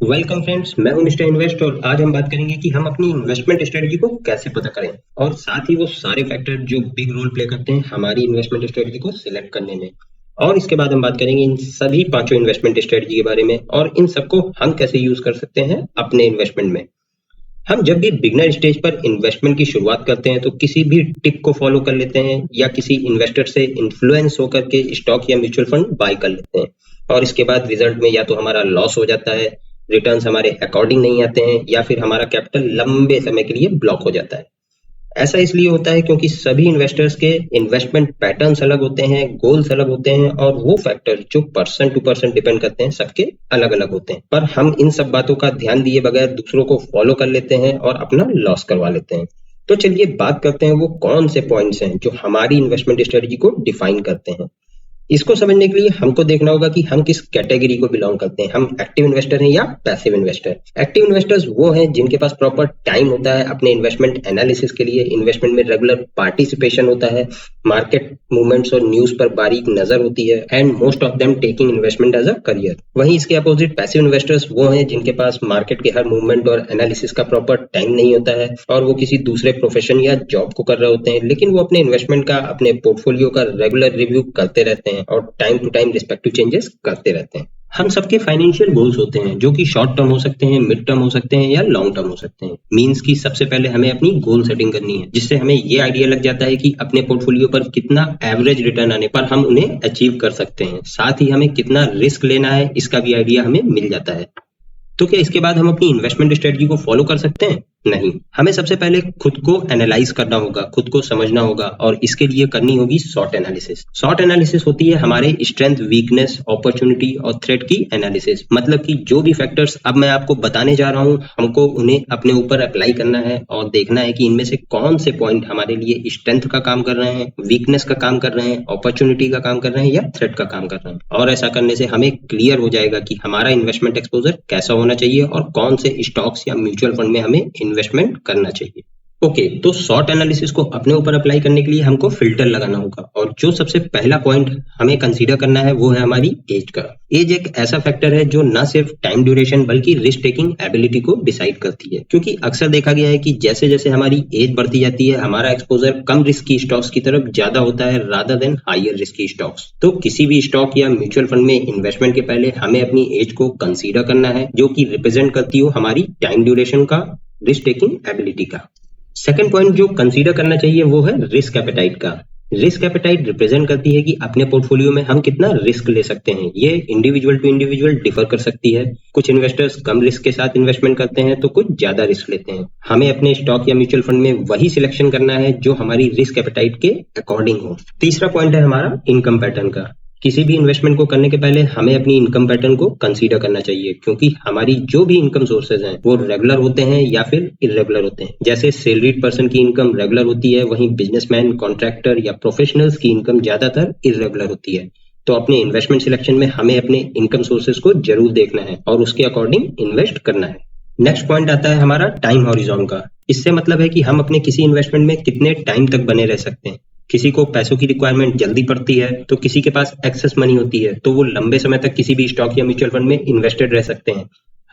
Welcome friends, मैं हूं mister invest और आज हम बात करेंगे कि हम अपनी इन्वेस्टमेंट स्ट्रेटजी को कैसे पता करें और साथ ही वो सारे फैक्टर जो बिग रोल प्ले करते हैं हमारी इन्वेस्टमेंट स्ट्रेटजी को सिलेक्ट करने में। और इसके बाद हम बात करेंगे इन सभी पांचों इन्वेस्टमेंट स्ट्रेटजी के बारे में और इन सबको हम कैसे यूज कर सकते हैं अपने इन्वेस्टमेंट में। हम जब भी बिगनर स्टेज पर इन्वेस्टमेंट की शुरुआत करते हैं तो किसी भी टिप को फॉलो कर लेते हैं या किसी इन्वेस्टर से इन्फ्लुएंस होकर के स्टॉक या म्यूचुअल फंड बाय कर लेते हैं और इसके बाद रिजल्ट में या तो हमारा लॉस हो जाता है, रिटर्न्स हमारे अकॉर्डिंग नहीं आते हैं या फिर हमारा कैपिटल लंबे समय के लिए ब्लॉक हो जाता है। ऐसा इसलिए होता है क्योंकि सभी इन्वेस्टर्स के इन्वेस्टमेंट पैटर्न्स अलग होते हैं, गोल्स अलग होते हैं और वो फैक्टर जो पर्सन टू पर्सन डिपेंड करते हैं सबके अलग अलग होते हैं। पर हम इन सब बातों का ध्यान दिए बगैर दूसरों को फॉलो कर लेते हैं और अपना लॉस करवा लेते हैं। तो चलिए बात करते हैं वो कौन से पॉइंट्स हैं जो हमारी इन्वेस्टमेंट स्ट्रेटजी को डिफाइन करते हैं। इसको समझने के लिए हमको देखना होगा कि हम किस कैटेगरी को बिलोंग करते हैं। हम एक्टिव इन्वेस्टर हैं या पैसिव इन्वेस्टर। एक्टिव इन्वेस्टर्स वो हैं जिनके पास प्रॉपर टाइम होता है अपने इन्वेस्टमेंट एनालिसिस के लिए, इन्वेस्टमेंट में रेगुलर पार्टिसिपेशन होता है, मार्केट मूवमेंट्स और न्यूज पर बारीक नजर होती है and most of them taking investment as a career. वहीं इसके अपोजिट पैसिव इन्वेस्टर्स वो हैं जिनके पास मार्केट के हर मूवमेंट और एनालिसिस का प्रॉपर टाइम नहीं होता है और वो किसी दूसरे प्रोफेशन या जॉब को कर रहे होते हैं, लेकिन वो अपने इन्वेस्टमेंट का, अपने पोर्टफोलियो का रेगुलर रिव्यू करते रहते हैं और time to time respective changes करते रहते हैं। हम सबके फाइनेंशियल गोल्स होते हैं जो कि शॉर्ट टर्म हो सकते हैं, मिड टर्म हो सकते हैं या लॉन्ग टर्म हो सकते हैं। मींस की सबसे पहले हमें अपनी गोल सेटिंग करनी है जिससे हमें ये आइडिया लग जाता है कि अपने पोर्टफोलियो पर कितना एवरेज रिटर्न आने पर हम उन्हें अचीव कर सकते हैं। साथ ही हमें कितना रिस्क लेना है इसका भी आइडिया हमें मिल जाता है। तो क्या इसके बाद हम अपनी इन्वेस्टमेंट स्ट्रेटजी को फॉलो कर सकते हैं? नहीं, हमें सबसे पहले खुद को एनालाइज करना होगा, खुद को समझना होगा और इसके लिए करनी होगी शॉर्ट एनालिसिस। शॉर्ट एनालिसिस होती है हमारे स्ट्रेंथ, वीकनेस, अपॉर्चुनिटी और थ्रेट की एनालिसिस। मतलब कि जो भी फैक्टर्स अब मैं आपको बताने जा रहा हूँ हमको उन्हें अपने ऊपर अप्लाई करना है और देखना है कि इनमें से कौन से पॉइंट हमारे लिए स्ट्रेंथ का काम कर रहे हैं, वीकनेस का काम कर रहे हैं, अपॉर्चुनिटी का काम कर रहे हैं या थ्रेट का काम कर रहे हैं। और ऐसा करने से हमें क्लियर हो जाएगा कि हमारा इन्वेस्टमेंट एक्सपोजर कैसा होना चाहिए और कौन से स्टॉक्स या म्यूचुअल फंड में हमें इन्वेस्टमेंट करना चाहिए। ओके, तो शॉर्ट एनालिसिस को अपने ऊपर अप्लाई करने के लिए हमको फिल्टर लगाना होगा और जो सबसे पहला पॉइंट हमें कंसीडर करना है वो है हमारी एज का। एज एक ऐसा फैक्टर है जो न सिर्फ टाइम ड्यूरेशन बल्कि रिस्क टेकिंग एबिलिटी को डिसाइड करती है, क्योंकि अक्सर देखा गया है कि जैसे जैसे हमारी एज बढ़ती जाती है हमारा एक्सपोजर कम रिस्क की स्टॉक्स की तरफ ज्यादा होता है रादर देन हायर रिस्क की स्टॉक्स। तो किसी भी स्टॉक या म्यूचुअल फंड में इन्वेस्टमेंट के पहले हमें अपनी एज को कंसीडर करना है जो कि रिप्रेजेंट करती हो हमारी टाइम ड्यूरेशन का, रिस्क टेकिंग एबिलिटी का। सेकंड पॉइंट जो कंसीडर करना चाहिए वो है रिस्क एपेटाइट का। रिस्क एपेटाइट रिप्रेजेंट करती है कि अपने पोर्टफोलियो में हम कितना रिस्क ले सकते हैं। ये इंडिविजुअल टू इंडिविजुअल डिफर कर सकती है। कुछ इन्वेस्टर्स कम रिस्क के साथ इन्वेस्टमेंट करते हैं तो कुछ ज्यादा रिस्क लेते हैं। हमें अपने स्टॉक या म्यूचुअल फंड में वही सिलेक्शन करना है जो हमारी रिस्क एपेटाइट के अकॉर्डिंग हो। तीसरा पॉइंट है हमारा इनकम पैटर्न का। किसी भी इन्वेस्टमेंट को करने के पहले हमें अपनी इनकम पैटर्न को कंसीडर करना चाहिए, क्योंकि हमारी जो भी इनकम सोर्सेज हैं वो रेगुलर होते हैं या फिर इरेगुलर होते हैं। जैसे सैलरीड पर्सन की इनकम रेगुलर होती है, वहीं बिजनेसमैन, कॉन्ट्रैक्टर या प्रोफेशनल्स की इनकम ज्यादातर इरेगुलर होती है। तो अपने इन्वेस्टमेंट सिलेक्शन में हमें अपने इनकम सोर्सेज को जरूर देखना है और उसके अकॉर्डिंग इन्वेस्ट करना है। नेक्स्ट पॉइंट आता है हमारा टाइम हॉरिजॉन का। इससे मतलब है कि हम अपने किसी इन्वेस्टमेंट में कितने टाइम तक बने रह सकते हैं। किसी को पैसों की रिक्वायरमेंट जल्दी पड़ती है तो किसी के पास एक्सेस मनी होती है तो वो लंबे समय तक किसी भी स्टॉक या म्यूचुअल फंड में इन्वेस्टेड रह सकते हैं।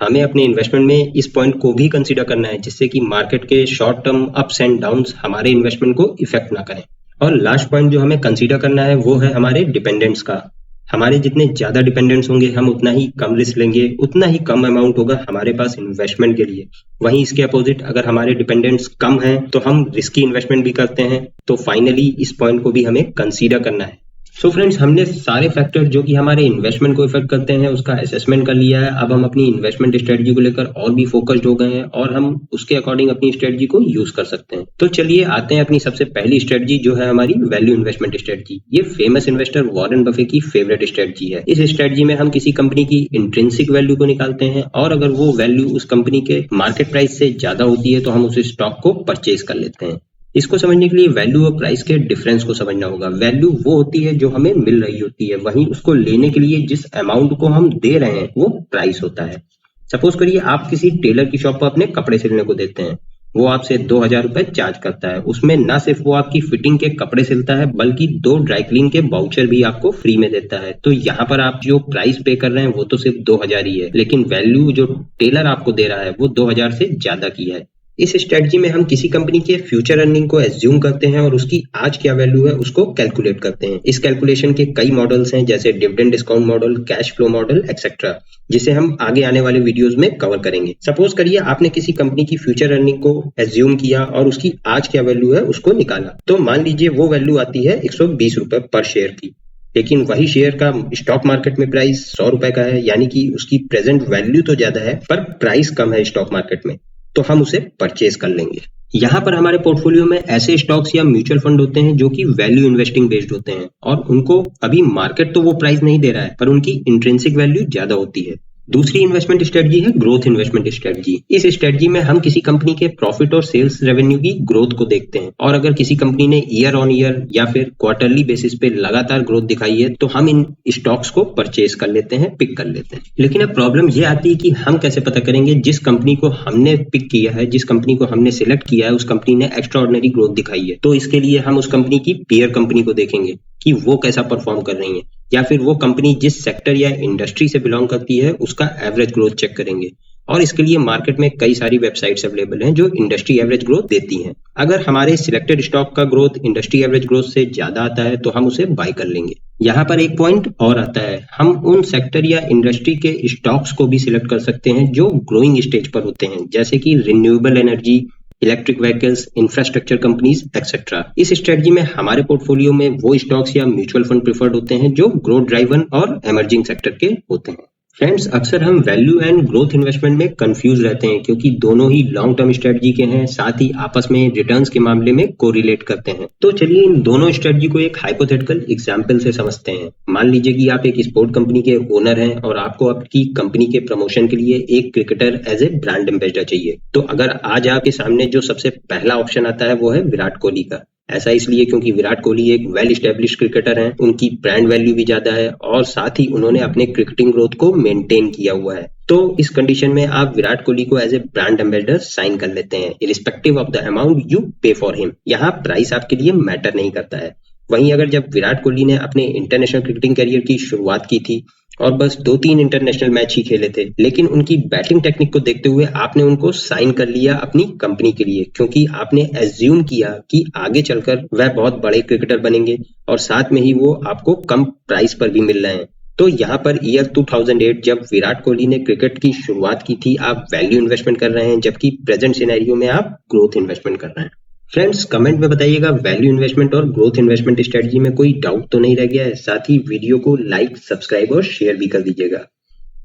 हमें अपने इन्वेस्टमेंट में इस पॉइंट को भी कंसीडर करना है जिससे कि मार्केट के short term ups and downs हमारे इन्वेस्टमेंट को इफेक्ट ना करें। और लास्ट पॉइंट जो हमें कंसीडर करना है वो है हमारे डिपेंडेंट्स का। हमारे जितने ज्यादा डिपेंडेंट्स होंगे हम उतना ही कम रिस्क लेंगे, उतना ही कम अमाउंट होगा हमारे पास इन्वेस्टमेंट के लिए। वहीं इसके अपोजिट अगर हमारे डिपेंडेंट्स कम हैं तो हम रिस्की इन्वेस्टमेंट भी करते हैं। तो फाइनली इस पॉइंट को भी हमें कंसीडर करना है। सो फ्रेंड्स, हमने सारे फैक्टर जो कि हमारे इन्वेस्टमेंट को इफेक्ट करते हैं उसका असेसमेंट कर लिया है। अब हम अपनी इन्वेस्टमेंट स्ट्रेटजी को लेकर और भी फोकस्ड हो गए हैं और हम उसके अकॉर्डिंग अपनी स्ट्रेटजी को यूज कर सकते हैं। तो चलिए आते हैं अपनी सबसे पहली स्ट्रेटजी जो है हमारी वैल्यू इन्वेस्टमेंट स्ट्रेटजी। ये फेमस इन्वेस्टर वॉरेन बफे की फेवरेट स्ट्रेटजी है। इस स्ट्रेटजी में हम किसी कंपनी की इंट्रिंसिक वैल्यू को निकालते हैं और अगर वो वैल्यू उस कंपनी के मार्केट प्राइस से ज्यादा होती है तो हम उस स्टॉक को परचेज कर लेते हैं। इसको समझने के लिए वैल्यू और प्राइस के डिफरेंस को समझना होगा। वैल्यू वो होती है जो हमें मिल रही होती है, वहीं उसको लेने के लिए जिस अमाउंट को हम दे रहे हैं वो प्राइस होता है। सपोज करिए आप किसी टेलर की शॉप पर अपने कपड़े सिलने को देते हैं वो आपसे 2,000 रुपए चार्ज करता है। उसमें ना सिर्फ वो आपकी फिटिंग के कपड़े सिलता है बल्कि 2 ड्राई क्लीन के वाउचर भी आपको फ्री में देता है। तो यहाँ पर आप जो प्राइस पे कर रहे हैं वो तो सिर्फ 2,000 ही है, लेकिन वैल्यू जो टेलर आपको दे रहा है वो 2,000 से ज्यादा की है। इस स्ट्रेटजी में हम किसी कंपनी के फ्यूचर अर्निंग को एज्यूम करते हैं और उसकी आज क्या वैल्यू है उसको कैलकुलेट करते हैं। इस कैलकुलेशन के कई मॉडल्स हैं, जैसे dividend discount model, cash flow model etcetera, जिसे हम आगे आने वाले वीडियोस में कवर करेंगे। सपोज करिए आपने किसी कंपनी की फ्यूचर अर्निंग को एज्यूम किया और उसकी आज क्या वैल्यू है उसको निकाला। तो मान लीजिए वो वैल्यू आती है 120 रुपए पर शेयर की, लेकिन वही शेयर का स्टॉक मार्केट में प्राइस 100 रुपए का है, यानी कि उसकी प्रेजेंट वैल्यू तो ज्यादा है पर प्राइस कम है स्टॉक मार्केट में, तो हम उसे परचेज कर लेंगे। यहाँ पर हमारे पोर्टफोलियो में ऐसे स्टॉक्स या म्यूचुअल फंड होते हैं जो कि वैल्यू इन्वेस्टिंग बेस्ड होते हैं और उनको अभी मार्केट तो वो प्राइस नहीं दे रहा है पर उनकी इंट्रिंसिक वैल्यू ज्यादा होती है। दूसरी इन्वेस्टमेंट स्ट्रेटजी है ग्रोथ इन्वेस्टमेंट स्ट्रेटजी। इस स्ट्रेटजी में हम किसी कंपनी के प्रॉफिट और सेल्स रेवेन्यू की ग्रोथ को देखते हैं और अगर किसी कंपनी ने ईयर ऑन ईयर या फिर क्वार्टरली बेसिस पे लगातार ग्रोथ दिखाई है तो हम इन स्टॉक्स को परचेज कर लेते हैं, पिक कर लेते हैं। लेकिन अब प्रॉब्लम ये आती है कि हम कैसे पता करेंगे जिस कंपनी को हमने पिक किया है, जिस कंपनी को हमने सिलेक्ट किया है, उस कंपनी ने एक्स्ट्रा ऑर्डिनरी ग्रोथ दिखाई है। तो इसके लिए हम उस कंपनी की पीयर कंपनी को देखेंगे कि वो कैसा परफॉर्म कर रही है, या फिर वो कंपनी जिस सेक्टर या इंडस्ट्री से बिलोंग करती है उसका एवरेज ग्रोथ चेक करेंगे। और इसके लिए मार्केट में कई सारी वेबसाइट्स अवेलेबल हैं जो इंडस्ट्री एवरेज ग्रोथ देती हैं। अगर हमारे सिलेक्टेड स्टॉक का ग्रोथ इंडस्ट्री एवरेज ग्रोथ से ज्यादा आता है तो हम उसे बाय कर लेंगे। यहाँ पर एक पॉइंट और आता है, हम उन सेक्टर या इंडस्ट्री के स्टॉक्स को भी सिलेक्ट कर सकते हैं जो ग्रोइंग स्टेज पर होते हैं, जैसे कि renewable energy, electric vehicles, infrastructure companies etcetera. इस स्ट्रेटजी में हमारे पोर्टफोलियो में वो स्टॉक्स या म्यूचुअल फंड प्रेफर्ड होते हैं जो ग्रोथ ड्राइवन और एमर्जिंग सेक्टर के होते हैं। फ्रेंड्स, अक्सर हम वैल्यू एंड ग्रोथ इन्वेस्टमेंट में कंफ्यूज रहते हैं क्योंकि दोनों ही लॉन्ग टर्म स्ट्रेटजी के हैं, साथ ही आपस में रिटर्न्स के मामले में कोरिलेट करते हैं। तो चलिए इन दोनों स्ट्रेटजी को एक हाइपोथेटिकल एग्जांपल से समझते हैं। मान लीजिए कि आप एक स्पोर्ट कंपनी के ओनर हैं और आपको आपकी कंपनी के प्रमोशन के लिए एक cricketer as a brand ambassador चाहिए। तो अगर आज आपके सामने जो सबसे पहला ऑप्शन आता है वो है विराट कोहली का। ऐसा इसलिए क्योंकि विराट कोहली एक वेल स्टेब्लिश्ड क्रिकेटर हैं, उनकी ब्रांड वैल्यू भी ज्यादा है और साथ ही उन्होंने अपने क्रिकेटिंग ग्रोथ को मेंटेन किया हुआ है। तो इस कंडीशन में आप विराट कोहली को as a brand ambassador sign कर लेते हैं, irrespective of the amount you pay for him. यहाँ प्राइस आपके लिए मैटर नहीं करता है। वहीं अगर जब विराट कोहली ने अपने इंटरनेशनल क्रिकेटिंग करियर की शुरुआत की थी और बस 2-3 इंटरनेशनल मैच ही खेले थे, लेकिन उनकी बैटिंग टेक्निक को देखते हुए आपने उनको साइन कर लिया अपनी कंपनी के लिए, क्योंकि आपने एज्यूम किया कि आगे चलकर वह बहुत बड़े क्रिकेटर बनेंगे और साथ में ही वो आपको कम प्राइस पर भी मिल रहे हैं। तो यहाँ पर ईयर 2008 जब विराट कोहली ने क्रिकेट की शुरुआत की थी, आप वैल्यू इन्वेस्टमेंट कर रहे हैं, जबकि प्रेजेंट सिनेरियो में आप ग्रोथ इन्वेस्टमेंट कर रहे हैं। फ्रेंड्स, कमेंट में बताइएगा वैल्यू इन्वेस्टमेंट और ग्रोथ इन्वेस्टमेंट स्ट्रेटजी में कोई डाउट तो नहीं रह गया है। साथ ही वीडियो को लाइक, सब्सक्राइब और शेयर भी कर दीजिएगा।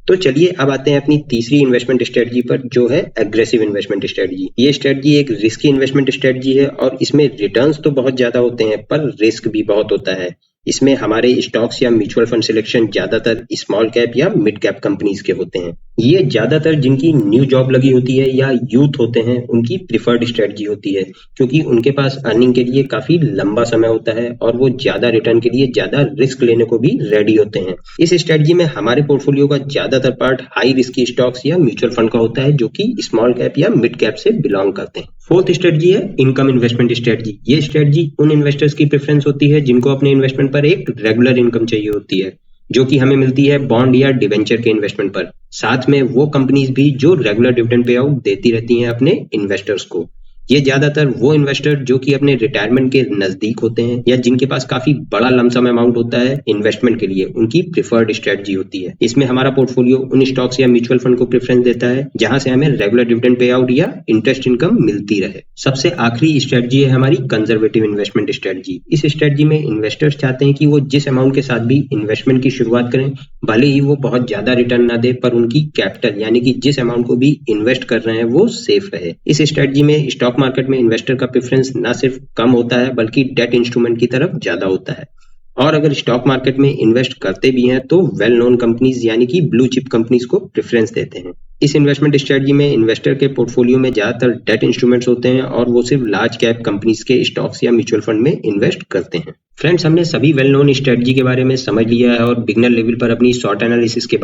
तो चलिए अब आते हैं अपनी तीसरी इन्वेस्टमेंट स्ट्रेटजी पर, जो है एग्रेसिव इन्वेस्टमेंट स्ट्रेटजी। ये स्ट्रेटजी एक रिस्की इन्वेस्टमेंट स्ट्रेटजी है और इसमें रिटर्न्स तो बहुत ज्यादा होते हैं पर रिस्क भी बहुत होता है। इसमें हमारे स्टॉक्स या म्यूचुअल फंड सिलेक्शन ज्यादातर स्मॉल कैप या मिड कैप कंपनीज के होते हैं। ये ज्यादातर जिनकी न्यू जॉब लगी होती है या यूथ होते हैं उनकी प्रिफर्ड स्ट्रेटजी होती है, क्योंकि उनके पास अर्निंग के लिए काफी लंबा समय होता है और वो ज्यादा रिटर्न के लिए ज्यादा रिस्क लेने को भी रेडी होते हैं। इस स्ट्रेटजी में हमारे पोर्टफोलियो का ज्यादातर पार्ट हाई रिस्की स्टॉक्स या म्यूचुअल फंड का होता है जो कि स्मॉल कैप या मिड कैप से बिलोंग करते हैं। फोर्थ स्ट्रेटजी है इनकम इन्वेस्टमेंट स्ट्रेटजी। ये स्ट्रेटजी उन इन्वेस्टर्स की प्रेफरेंस होती है जिनको अपने इन्वेस्टमेंट पर एक रेगुलर इनकम चाहिए होती है, जो कि हमें मिलती है बॉन्ड या डिवेंचर के इन्वेस्टमेंट पर। साथ में वो कंपनीज भी जो रेगुलर डिविडेंड पे आउट देती रहती हैं अपने इन्वेस्टर्स को। ये ज्यादातर वो इन्वेस्टर जो कि अपने रिटायरमेंट के नजदीक होते हैं या जिनके पास काफी बड़ा लमसम अमाउंट होता है इन्वेस्टमेंट के लिए, उनकी प्रिफर्ड स्ट्रेटजी होती है। इसमें हमारा पोर्टफोलियो उन स्टॉक्स या म्यूचुअल फंड को प्रेफरेंस देता है जहां से हमें रेगुलर डिविडेंड पे आउट या इंटरेस्ट इनकम मिलती रहे। सबसे आखिरी स्ट्रेटजी है हमारी कंजर्वेटिव इन्वेस्टमेंट स्ट्रेटजी। इस स्ट्रेटजी में इन्वेस्टर्स चाहते हैं कि वो जिस अमाउंट के साथ भी इन्वेस्टमेंट की शुरुआत करें, भले ही वो बहुत ज्यादा रिटर्न ना दे, पर उनकी कैपिटल यानी कि जिस अमाउंट को भी इन्वेस्ट कर रहे हैं वो सेफ रहे। इस स्ट्रेटजी में स्टॉक मार्केट में इन्वेस्टर का प्रेफरेंस ना सिर्फ कम होता है बल्कि डेट इंस्ट्रूमेंट की तरफ ज्यादा होता है। और अगर स्टॉक मार्केट में इन्वेस्ट करते भी हैं तो वेल नोन कंपनीज यानी कि ब्लू चिप कंपनीज को प्रेफरेंस देते हैं। इस इन्वेस्टमेंट स्ट्रेटजी में इन्वेस्टर के पोर्टफोलियो में ज्यादातर डेट इंस्ट्रूमेंट्स होते हैं और वो सिर्फ लार्ज कैप कंपनीज के स्टॉक्स या म्यूचुअल फंड में इन्वेस्ट करते हैं। फ्रेंड्स, हमने सभी वेल नोन स्ट्रेटजी के बारे में समझ लिया है और बिगनर लेवल पर अपनी शॉर्ट एनालिसिस के